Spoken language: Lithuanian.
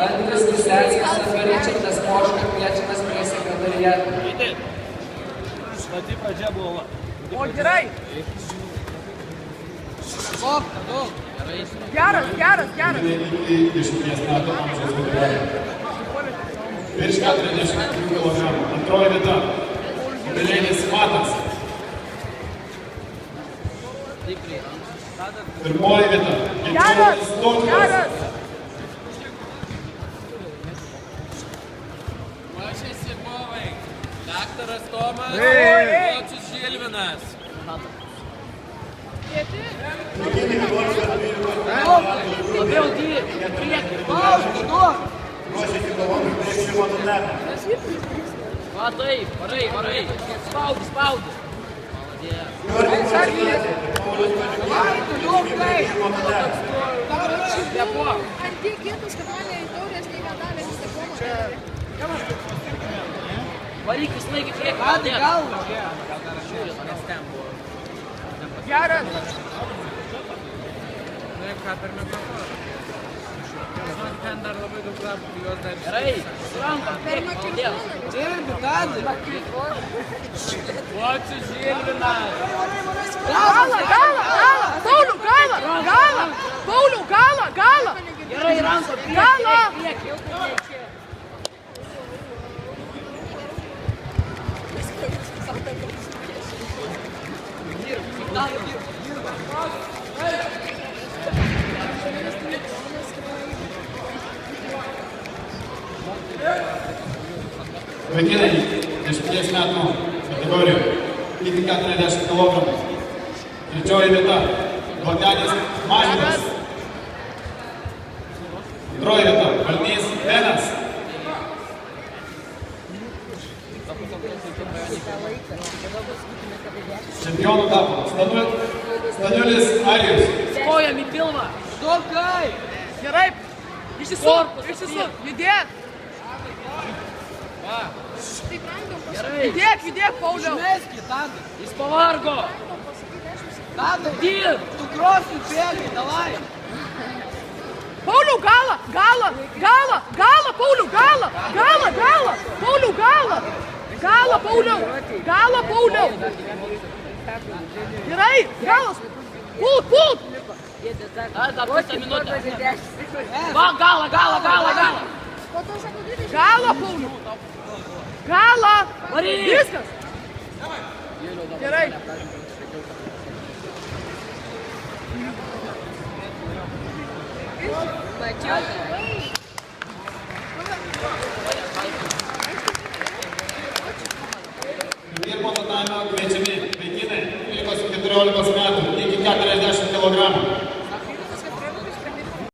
Andrius Kusleckas ir Ričardas Moška kviečiamas prie sekretariato. Pati pradžia buvo. O, gerai. Geras. 20 metų amžiaus kategorija. Virš 40 kg. Antroji vieta. Obelėnis Matas. Pirmoji vieta. Geras. Ruošiasi kovai. Daktaras Tomas, Vocius Žilvinas. Labiau dirb, priekį. Paužti, duok. Ruošiasi kovoti prieš Šimonu Netą. Va taip, varai. Spaudi. Maladės. Ant tiek kietas, kad mane į taurės nei nedavė visą pomą. Varyk visą laikį priekį. Padai galvą. Geras. Ką per mikrofoną? Man ten dar labai daug darbų, juos dar... Gerai, surankom. Per mikrofoną. Dirbi, Tadai. Vocius Žilvinas. Gala. Pauliau, gala. Gerai, rankom. Gala. Priekį. Vaikinai 10 metų kategorijoje. Iki 40 kg. Trečioji vieta. Vladenis Mažvydas. Antroji vieta. Valnys Benas. Čempionų tapo Staniulis Arijus. Skojam į pilvą. Duokai. Gerai. Išsisuk. Judėk. Judėk, Pauliau. Žmeskį, Tadai. Jis pavargo. Tadai, dirb. Tu krosų bėgai, davai. Pauliau, gala, Pauliau, gala. Pauliau, gala, Pauliau. Gerai, galas. Pult. Dar pusę minutę. Va, gala. Po to sako 20. Gala, Pauliau. Gala. Varyk. Viskas. Gerai. Pirmo datavimo kviečiami vaikinai 12-14 metų iki 40 kg.